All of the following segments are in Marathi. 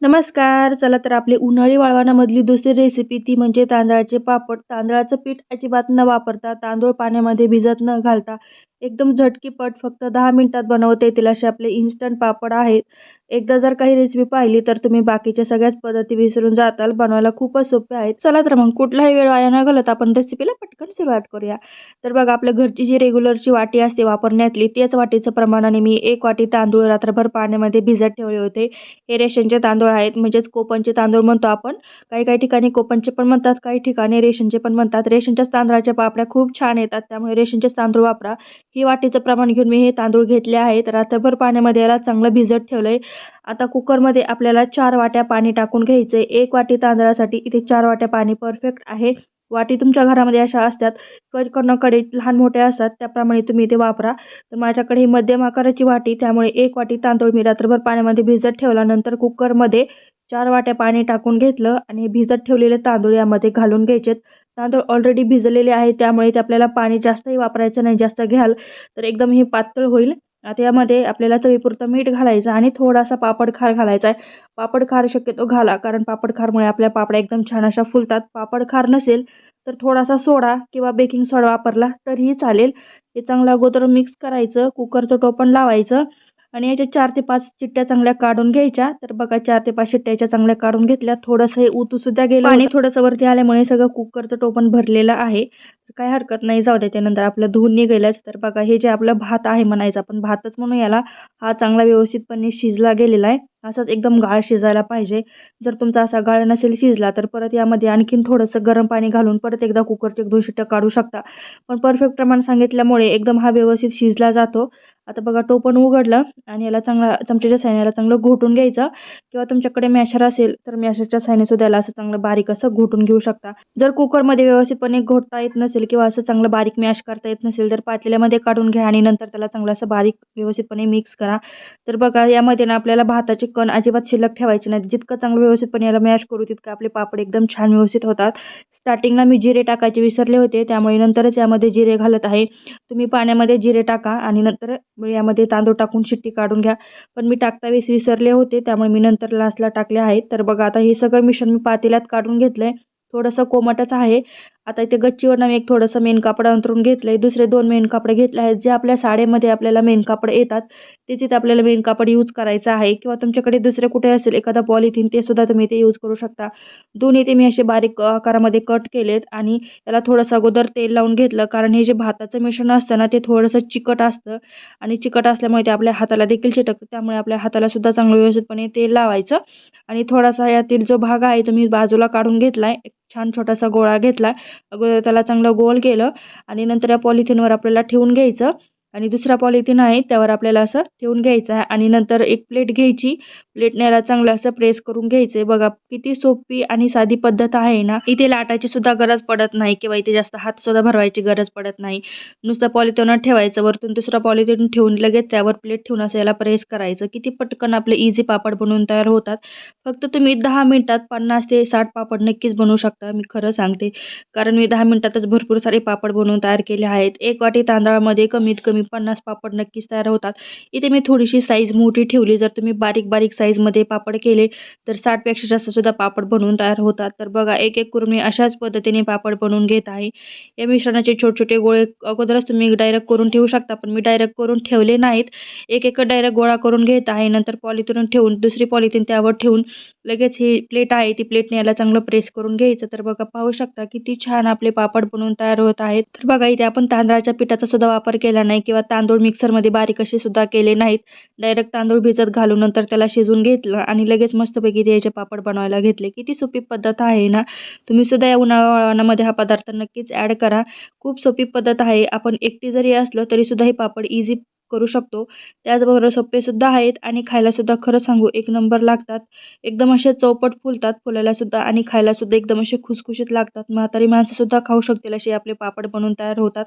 नमस्कार. चला तर आपली उन्हाळी वाळवणामधली दुसरी रेसिपी ती म्हणजे तांदळाचे पापड. तांदळाचं पीठ अजिबात न वापरता, तांदूळ पाण्यामध्ये भिजत न घालता, एकदम झटकीपट फक्त 10 मिनिटात बनवता येतील असे आपले इन्स्टंट पापड आहेत. एकदा जर काही रेसिपी पाहिली तर तुम्ही बाकीच्या सगळ्याच पद्धती विसरून जाताल. बनवायला खूपच सोपे आहेत. चला तर मग कुठलाही वेळ वाया न घालवता आपण रेसिपीला पटकन सुरुवात करूया. तर बघा आपल्या घरची जी रेग्युलरची वाटी असते वापरण्यातली, त्याच वाटीचं प्रमाणाने मी 1 वाटी तांदूळ रात्रभर पाण्यामध्ये भिजत ठेवले होते. हे रेशनचे तांदूळ आहेत, म्हणजेच कोपनचे तांदूळ म्हणतो आपण. काही-काही ठिकाणी कोपनचे पण म्हणतात, काही ठिकाणी रेशनचे पण म्हणतात. रेशनच्याच तांदळाच्या पापड्या खूप छान येतात, त्यामुळे रेशनचेच तांदूळ वापरा. ही वाटीचं प्रमाण घेऊन मी हे तांदूळ घेतले आहेत. रात्रभर पाण्यामध्ये याला चांगलं भिजत ठेवलंय. आता कुकरमध्ये आपल्याला 4 वाट्या पाणी टाकून घ्यायचंय. 1 वाटी तांदळासाठी इथे 4 वाट्या पाणी परफेक्ट आहे. वाटी तुमच्या घरामध्ये अशा असतात, कणकडे लहान-मोठ्या असतात, त्याप्रमाणे तुम्ही इथे वापरा. तर माझ्याकडे ही मध्यम आकाराची वाटी, त्यामुळे 1 वाटी तांदूळ मी रात्रभर पाण्यामध्ये भिजत ठेवला. नंतर कुकरमध्ये 4 वाट्या पाणी टाकून घेतलं आणि भिजत ठेवलेले तांदूळ यामध्ये घालून घ्यायचेत. तांदूळ ऑलरेडी भिजलेले आहेत, त्यामुळे ते आपल्याला पाणी जास्तही वापरायचं नाही. जास्त घ्याल तर एकदम हे पातळ होईल. आता यामध्ये आपल्याला चवीपुरतं मीठ घालायचं आणि थोडासा पापड खार घालायचा आहे. पापड खार शक्यतो घाला, कारण पापड खारमुळे आपल्या पापड्या एकदम छान अशा फुलतात. पापड खार नसेल तर थोडासा सोडा किंवा बेकिंग सोडा वापरला तरीही चालेल. हे चांगलं अगोदर मिक्स करायचं. कुकरचं टोपण लावायचं आणि याच्या 4 ते 5 शिट्ट्या चांगल्या काढून घ्यायच्या. तर बघा 4 ते 5 शिट्ट्या याच्या चांगल्या काढून घेतल्या. थोडंसं हे सुद्धा गेलं पाणी थोडंसं वरती आल्यामुळे सगळं कुकरचं टोपण भरलेलं आहे. तर काही हरकत नाही, जाऊ द्या. त्यानंतर आपलं धुवून निघालंच. तर बघा हे जे आपलं भात आहे म्हणायचं, आपण भातच म्हणू याला, हा चांगला व्यवस्थितपणे शिजला गेलेला आहे. असाच एकदम गाळ शिजायला पाहिजे. जर तुमचा असा गाळ नसेल शिजला तर परत यामध्ये आणखीन थोडंसं गरम पाणी घालून परत एकदा कुकरचे 1-2 शिट्ट्या काढू शकता. पण परफेक्ट प्रमाण सांगितल्यामुळे एकदम हा व्यवस्थित शिजला जातो. आता बघा टोपण उघडलं आणि याला चांगला चमच्याच्या साहाय्याने याला चांगलं घोटून घ्यायचं, किंवा तुमच्याकडे मॅशर असेल तर मॅशरच्या साहाय्याने सुद्धा याला असं चांगलं बारीक असं घोटून घेऊ शकता. जर कुकरमध्ये व्यवस्थितपणे घोटता येत नसेल किंवा असं चांगलं बारीक मॅश करता येत नसेल तर पातेल्यामध्ये काढून घ्या आणि नंतर त्याला चांगलं असं बारीक व्यवस्थितपणे मिक्स करा. तर बघा यामध्ये ना आपल्याला भाताचे कण अजिबात शिल्लक ठेवायचे नाहीत. जितकं चांगलं व्यवस्थितपणे याला मॅश करू तितकं आपले पापड एकदम छान व्यवस्थित होतात. स्टार्टिंगला मी जिरे टाकायचे विसरले होते, त्यामुळे नंतरच यामध्ये जिरे घालत आहे. तुम्ही पाण्यामध्ये जिरे टाका आणि नंतर यामध्ये तांदूळ टाकून शिट्टी काढून घ्या. पण मी टाकता वेळेस विसरले होते, त्यामुळे मी नंतर लास्टला टाकले आहेत. तर बघा आता हे सगळं मिश्रण मी पातेल्यात काढून घेतलंय. थोडंसं कोमटच आहे. आता इथे गच्चीवरनं मी एक थोडंसं मेन कापड अंथरून घेतलंय. दुसरे 2 मेन कापड घेतले आहेत. जे आपल्या साडीमध्ये आपल्याला मेन कापड येतात, तेच इथे आपल्याला मेन कापड यूज करायचं आहे, किंवा तुमच्याकडे दुसरे कुठे असेल एखादा पॉलिथिन, ते सुद्धा तुम्ही इथे यूज करू शकता. दोन्ही ते मी असे बारीक आकारामध्ये कट केलेत आणि त्याला थोडंसं अगोदर तेल लावून घेतलं, कारण हे जे भाताचं मिश्रण असतं ना ते थोडंसं चिकट असतं आणि चिकट असल्यामुळे ते आपल्या हाताला देखील चिटकतं. त्यामुळे आपल्या हाताला सुद्धा चांगलं व्यवस्थितपणे तेल लावायचं आणि थोडासा यातील जो भाग आहे तो मी बाजूला काढून घेतलाय. एक छान छोटासा गोळा घेतला. अगोदर त्याला चांगलं गोल केलं आणि नंतर या पॉलिथिनवर आपल्याला ठेवून घ्यायचं आणि दुसरा पॉलिथिन आहे त्यावर आपल्याला असं ठेवून घ्यायचं आहे आणि नंतर एक प्लेट घ्यायची. प्लेटने याला चांगलं असं प्रेस करून घ्यायचंय. बघा किती सोपी आणि साधी पद्धत आहे ना. इथे लाटायची सुद्धा गरज पडत नाही किंवा इथे जास्त हात सुद्धा भरवायची गरज पडत नाही. नुसतं पॉलिथिनवर ठेवायचं, वरतून दुसरा पॉलिथिन ठेवून लगेच त्यावर प्लेट ठेवून असं याला प्रेस करायचं. किती पटकन आपले इझी पापड बनवून तयार होतात. फक्त तुम्ही 10 मिनिटात 50 ते 60 पापड नक्कीच बनवू शकता. मी खरं सांगते, कारण मी 10 मिनिटातच भरपूर सारे पापड बनवून तयार केले आहेत. 1 वाटी तांदळामध्ये कमीत कमी 50 पापड नक्कीच तयार होतात. इथे मी थोडीशी साईज मोठी ठेवली. जर तुम्ही बारीक साईजमध्ये पापड केले तर 60 पेक्षा जास्त सुद्धा पापड बनवून तयार होतात. तर बघा एक एक करून मी अशाच पद्धतीने पापड बनवून घेत आहे. या मिश्रणाचे छोटे-छोटे गोळे अगोदरच तुम्ही डायरेक्ट करून ठेवू शकता, पण मी डायरेक्ट करून ठेवले नाहीत. एक डायरेक्ट गोळा करून घेत आहे. नंतर पॉलिथिन ठेवून दुसरी पॉलिथिन त्यावर ठेवून लगेच ही प्लेट आहे ती प्लेटने याला चांगलं प्रेस करून घ्यायचं. तर बघा पाहू शकता किती छान आपले पापड बनवून तयार होत आहेत. तर बघा इथे आपण तांदळाच्या पिठाचा सुद्धा वापर केला नाही किंवा तांदूळ मिक्सरमध्ये बारीक असे सुद्धा केले नाहीत. डायरेक्ट तांदूळ भिजत घालून नंतर त्याला शिजवून घेतलं आणि लगेच मस्तपैकी त्याचे पापड बनवायला घेतले. किती सोपी पद्धत आहे ना. तुम्ही सुद्धा या उन्हाळ्यामध्ये हा पदार्थ नक्कीच ॲड करा. खूप सोपी पद्धत आहे. आपण एकटी जरी असलो तरी सुद्धा हे पापड इझी करू शकतो. त्याचबरोबर सोपे सुद्धा आहेत आणि खायला सुद्धा खरं सांगू एक नंबर लागतात. एकदम असे चौपट फुलतात, फुलायला सुद्धा आणि खायला सुद्धा एकदम असे खुसखुशीत लागतात. म्हातारी माणसं सुद्धा खाऊ शकतील असे आपले पापड बनवून तयार होतात.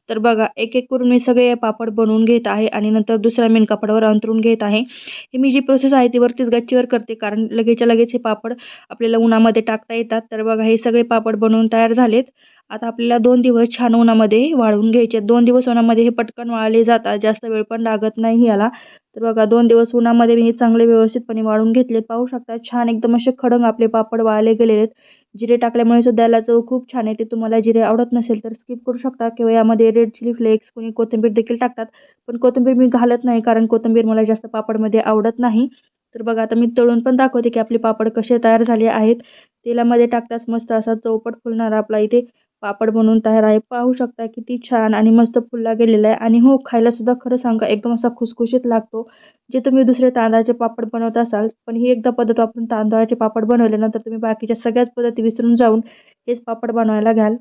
तर बघा एक एक करून मी सगळे पापड बनवून घेत आहे आणि नंतर दुसऱ्या मेन कापडावर अंथरून घेत आहे. ही मी जी प्रोसेस आहे ती वरतीच गच्चीवर करते, कारण लगेचच्या लगेच हे पापड आपल्याला उन्हामध्ये टाकता येतात. तर बघा हे सगळे पापड बनवून तयार झालेत आता आपल्याला 2 दिवस छान उन्हामध्ये वाळवून घ्यायचे आहेत. 2 दिवस उन्हामध्ये हे पटकन वाळले जातात. जास्त वेळ पण लागत नाही याला. तर बघा 2 दिवस उन्हामध्ये मी हे चांगले व्यवस्थितपणे वाळून घेतलेत. पाहू शकता छान एकदम असे खडंग आपले पापड वाळले गेलेले आहेत. जिरे टाकल्यामुळे सुद्धा याला चव खूप छान येते. तुम्हाला जिरे आवडत नसेल तर स्किप करू शकता किंवा यामध्ये रेड चिली फ्लेक्स, कोणी कोथिंबीर देखील टाकतात. पण कोथिंबीर मी घालत नाही कारण कोथिंबीर मला जास्त पापडमध्ये आवडत नाही. तर बघा आता मी तळून पण दाखवते की आपले पापड कसे तयार झाले आहेत. तेलामध्ये टाकताच मस्त असा चौपट फुलणारा आपला इथे पापड बनवून तयार आहे. पाहू शकता किती छान आणि मस्त फुलला गेलेला आहे. आणि हो, खायला सुद्धा खरं सांगा एकदम असा खुसखुशीत लागतो. जे तुम्ही दुसरे तांदळाचे पापड बनवत असाल, पण ही एकदा पद्धत वापरून तांदळाचे पापड बनवल्यानंतर तुम्ही बाकीच्या सगळ्याच पद्धती विसरून जाऊन हेच पापड बनवायला घ्याल.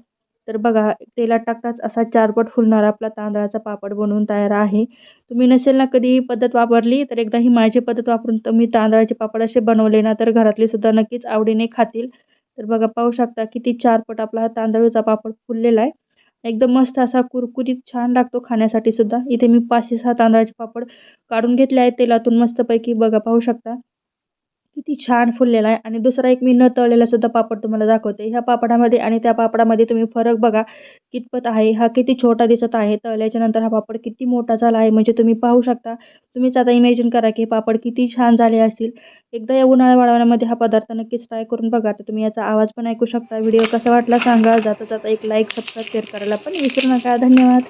तर बघा तेलात टाकताच असा 4 पट फुलणारा आपला तांदळाचा पापड बनवून तयार आहे. तुम्ही नसेल ना कधी ही पद्धत वापरली तर एकदा ही माझी पद्धत वापरून तुम्ही तांदळाचे पापड असे बनवले ना तर घरातले सुद्धा नक्कीच आवडीने खातील. तर बघा पाहू शकता किती 4 पट आपला हा तांदळाचा पापड फुललेला आहे. एकदम मस्त असा कुरकुरीत छान लागतो खाण्यासाठी सुद्धा. इथे मी 5 ते 6 तांदळाचे पापड काढून घेतले आहेत तेलातून मस्तपैकी. बघा पाहू शकता किती छान फुललेला आहे. आणि दुसरा एक मी न तळलेला सुद्धा पापड तुम्हाला दाखवते. ह्या पापडामध्ये आणि त्या पापडामध्ये तुम्ही फरक बघा कितपत आहे. हा किती छोटा दिसत आहे. तळल्याच्या नंतर हा पापड किती मोठा झाला आहे. म्हणजे तुम्ही पाहू शकता. तुम्हीच आता इमॅजिन करा की हे पापड किती छान झाले असतील. एकदा या उन्हाळा वाळवण्यामध्ये हा पदार्थ नक्कीच ट्राय करून बघा. तर तुम्ही याचा आवाज पण ऐकू शकता. व्हिडिओ कसा वाटला सांगा. जाता जाता एक लाईक, सबस्क्राईब, शेअर करायला पण विसरू नका. धन्यवाद.